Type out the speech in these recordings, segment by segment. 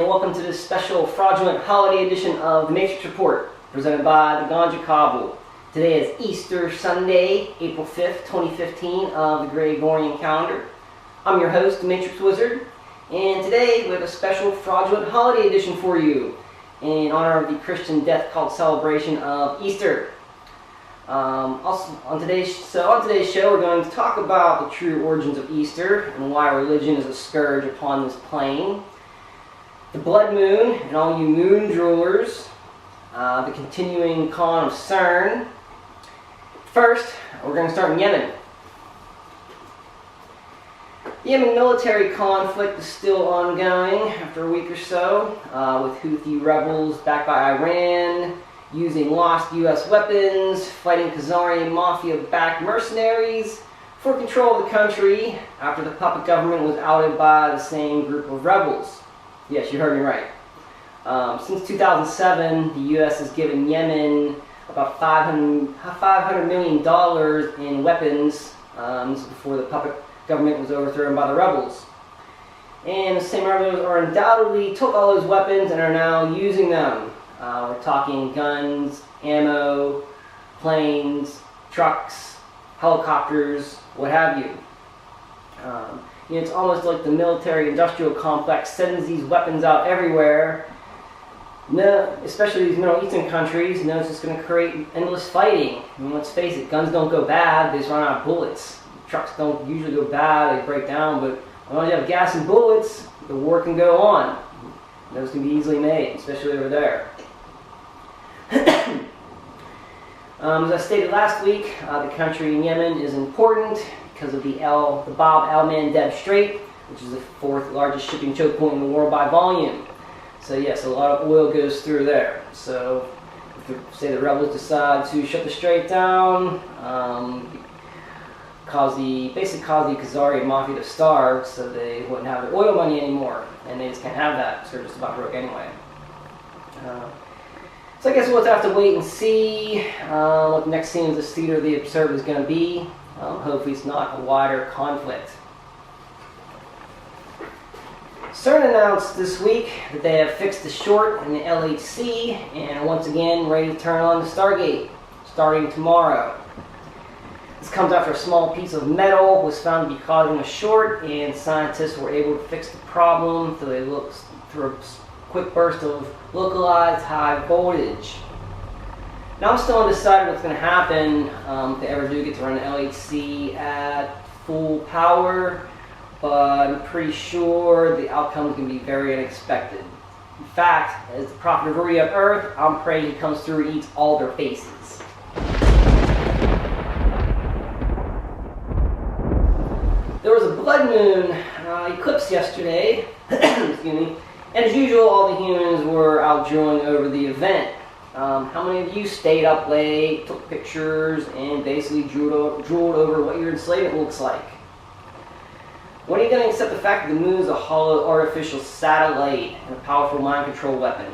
welcome to this special Fraudulent Holiday edition of the Matrix Report, presented by the Ganja Cabal. Today is Easter Sunday, April 5th, 2015 of the Gregorian calendar. I'm your host, the Matrix Wizard, and today we have a special Fraudulent Holiday edition for you in honor of the Christian death cult celebration of Easter. Also, on today's show, we're going to talk about the true origins of Easter and why religion is a scourge upon this plane. The blood moon and all you moon droolers. The continuing con of CERN. First, we're going to start in Yemen. The Yemen military conflict is still ongoing after a week or so, with Houthi rebels backed by Iran using lost U.S. weapons, fighting Khazari mafia-backed mercenaries for control of the country after the puppet government was outed by the same group of rebels. Yes, you heard me right. Since 2007, the U.S. has given Yemen about $500 million in weapons before the puppet government was overthrown by the rebels. And the same rebels are undoubtedly took all those weapons and are now using them. We're talking guns, ammo, planes, trucks, helicopters, what have you. It's almost like the military-industrial complex sends these weapons out everywhere. Especially these Middle Eastern countries, it's just going to create endless fighting. I mean, let's face it, guns don't go bad, they just run out of bullets. Trucks don't usually go bad, they break down, but when you have gas and bullets, the war can go on. Those can be easily made, especially over there. As I stated last week, the country in Yemen is important because of the Bab el-Mandeb Strait, which is the fourth largest shipping choke point in the world by volume. So yes, a lot of oil goes through there. So if the rebels decide to shut the strait down, cause the Khazari mafia to starve, so they wouldn't have their oil money anymore, and they just can't have that, so they're just about broke anyway. So I guess we'll have to wait and see what the next scene of the theater of the absurd is going to be. Hopefully it's not a wider conflict. CERN announced this week that they have fixed the short in the LHC and are once again ready to turn on the Stargate, starting tomorrow. This comes after a small piece of metal was found to be causing a short, and scientists were able to fix the problem through a quick burst of localized high voltage. Now I'm still undecided what's going to happen if they ever do get to run the LHC at full power, but I'm pretty sure the outcome is going to be very unexpected. In fact, as the prophet of Rudy of Earth, I'm praying he comes through and eats all their faces. There was a blood moon eclipse yesterday, excuse me, and as usual, all the humans were out drooling over the event. How many of you stayed up late, took pictures, and basically drooled over what your enslavement looks like? When are you going to accept the fact that the moon is a hollow artificial satellite and a powerful mind control weapon?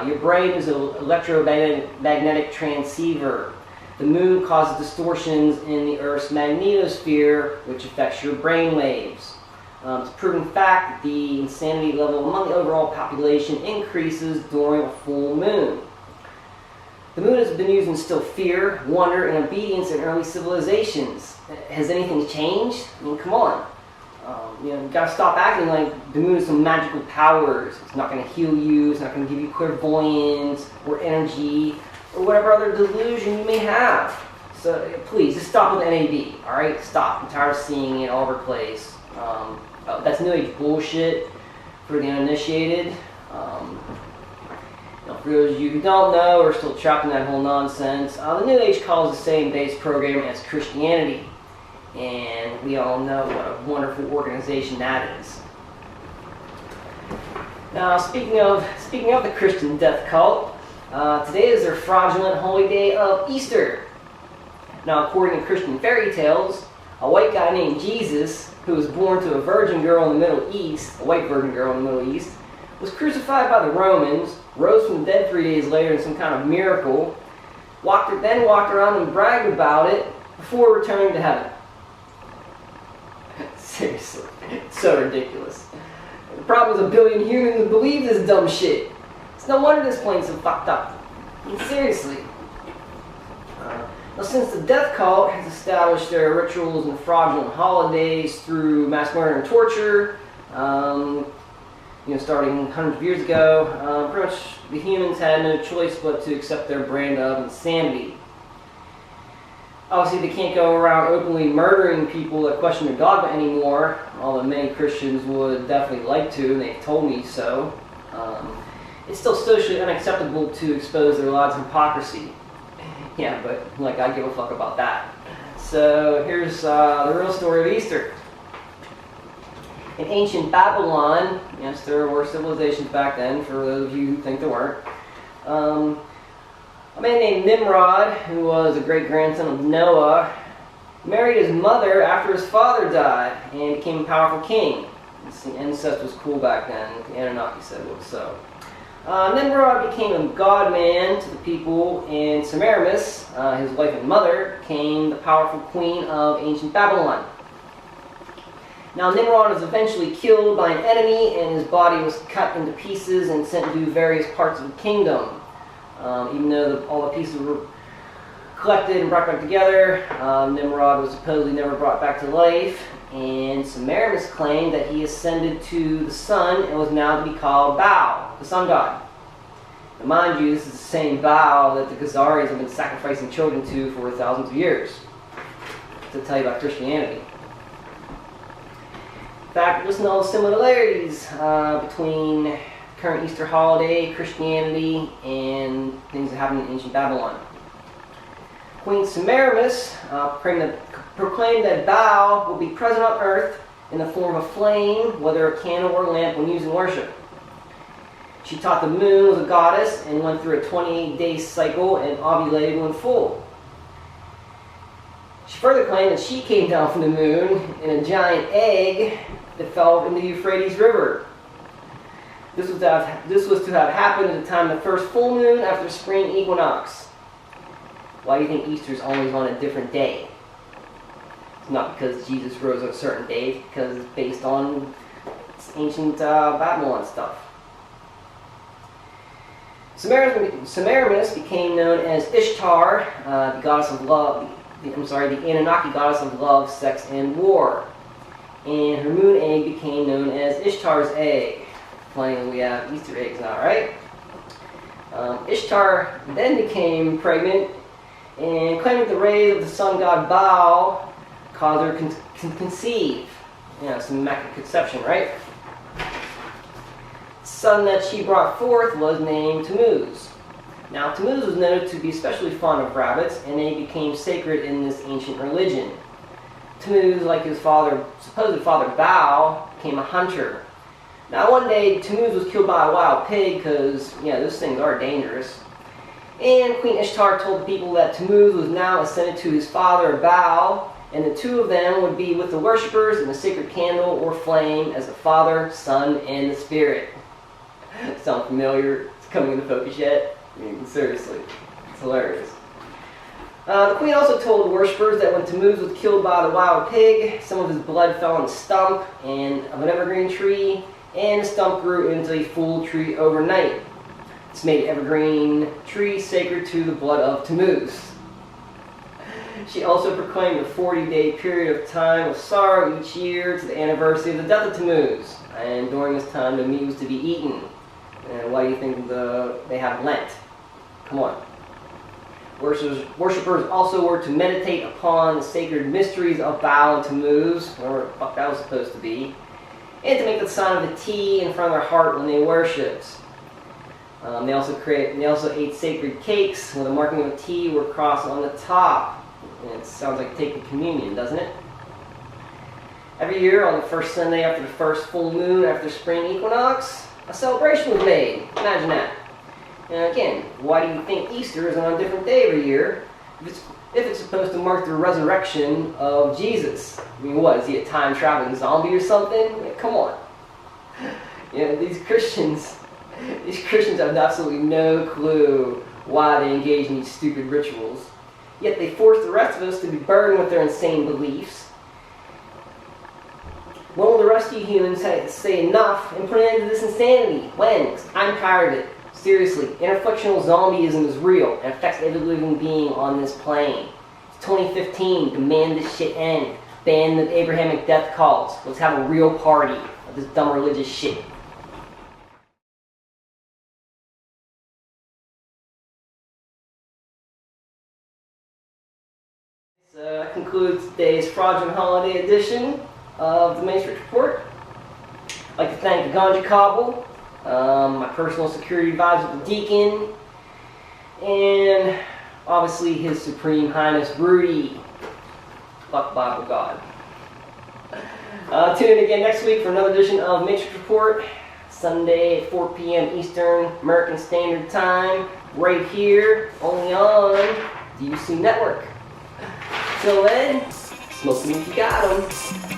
Your brain is an electromagnetic transceiver. The moon causes distortions in the Earth's magnetosphere, which affects your brain waves. It's a proven fact that the insanity level among the overall population increases during a full moon. The moon has been used to instill fear, wonder, and obedience in early civilizations. Has anything changed? I mean, come on. You've got to stop acting like the moon has some magical powers. It's not going to heal you, it's not going to give you clairvoyance or energy or whatever other delusion you may have. So please, just stop with NAD, alright? Stop. I'm tired of seeing it all over the place. That's New Age bullshit for the uninitiated. For those of you who don't know or are still trapped in that whole nonsense, the New Age calls the same base program as Christianity. And we all know what a wonderful organization that is. Now, speaking of the Christian death cult, today is their Fraudulent Holyday of Easter. Now, according to Christian fairy tales, a white guy named Jesus, who was born to a virgin girl in the Middle East, a white virgin girl in the Middle East, was crucified by the Romans, rose from the dead 3 days later in some kind of miracle, then walked around and bragged about it before returning to heaven. Seriously, it's so ridiculous. The problem is 1 billion humans believe this dumb shit. It's no wonder this plane's so fucked up. I mean, seriously. Now, since the death cult has established their rituals and fraudulent holidays through mass murder and torture, starting hundreds of years ago, pretty much the humans had no choice but to accept their brand of insanity. Obviously, they can't go around openly murdering people that question their dogma anymore, although many Christians would definitely like to, and they've told me so. It's still socially unacceptable to expose their lives of hypocrisy. Yeah, but I give a fuck about that. So here's the real story of Easter. In ancient Babylon, yes, there were civilizations back then, for those of you who think there weren't. A man named Nimrod, who was a great-grandson of Noah, married his mother after his father died and became a powerful king. Incest was cool back then. The Anunnaki said it was so. Nimrod became a god-man to the people, and Semiramis, his wife and mother, became the powerful queen of ancient Babylon. Now, Nimrod was eventually killed by an enemy, and his body was cut into pieces and sent to various parts of the kingdom. Even though all the pieces were collected and brought back together, Nimrod was supposedly never brought back to life, and Semiramis claimed that he ascended to the sun and was now to be called Baal, the sun god. Now, mind you, this is the same Baal that the Khazarians have been sacrificing children to for thousands of years. To tell you about Christianity. In fact, listen to all the similarities between current Easter holiday, Christianity, and things that happened in ancient Babylon. Queen Semiramis proclaimed that Baal will be present on earth in the form of flame, whether a candle or lamp, when used in worship. She taught the moon was a goddess and went through a 28-day cycle and ovulated when full. She further claimed that she came down from the moon in a giant egg that fell in the Euphrates River. This was to have happened at the time of the first full moon after spring equinox. Why do you think Easter is always on a different day? It's not because Jesus rose on a certain day, it's because it's based on ancient Babylon stuff. Semiramis became known as Ishtar, the goddess of love. The Anunnaki goddess of love, sex, and war. And her moon egg became known as Ishtar's egg. Funny, we have Easter eggs now, right? Ishtar then became pregnant and claimed that the rays of the sun god Baal caused her to conceive. Some immaculate conception, right? The son that she brought forth was named Tammuz. Now, Tammuz was noted to be especially fond of rabbits, and they became sacred in this ancient religion. Tammuz, like his supposed father Baal, became a hunter. Now, one day, Tammuz was killed by a wild pig because, those things are dangerous. And Queen Ishtar told the people that Tammuz was now ascended to his father Baal, and the two of them would be with the worshippers in the sacred candle or flame as the Father, Son, and the Spirit. Sound familiar? It's coming into focus yet? Seriously, it's hilarious. The queen also told the worshippers that when Tammuz was killed by the wild pig, some of his blood fell on the stump of an evergreen tree, and the stump grew into a full tree overnight. This made the evergreen tree sacred to the blood of Tammuz. She also proclaimed a 40-day period of time of sorrow each year to the anniversary of the death of Tammuz, and during this time the meat was to be eaten. And why do you think they have Lent? Come on. Worshippers also were to meditate upon the sacred mysteries of Baal and Tammuz, whatever the fuck that was supposed to be, and to make the sign of the T in front of their heart when they worshipped. They also ate sacred cakes with a marking of a T were crossed on the top. And it sounds like taking communion, doesn't it? Every year on the first Sunday after the first full moon after spring equinox, a celebration was made. Imagine that. And again, why do you think Easter is on a different day every year if it's supposed to mark the resurrection of Jesus? I mean, what, is he a time-traveling zombie or something? Come on. These Christians have absolutely no clue why they engage in these stupid rituals. Yet they force the rest of us to be burdened with their insane beliefs. When will the rest of you humans say enough and put an end to this insanity? When? 'Cause I'm tired of it. Seriously, interflectional zombieism is real and affects every living being on this plane. It's 2015. Demand this shit end. Ban the Abrahamic death cults. Let's have a real party of this dumb religious shit. That concludes today's Fraudulent Holiday edition of the Matrix Report. I'd like to thank the ganja cabal, my personal security advisor, the Deacon, and obviously His Supreme Highness Rudy. Fuck Bible God. Tune in again next week for another edition of Matrix Report, Sunday at 4 p.m. Eastern American Standard Time, right here, only on the UC Network. Till then, smoke them if you got them.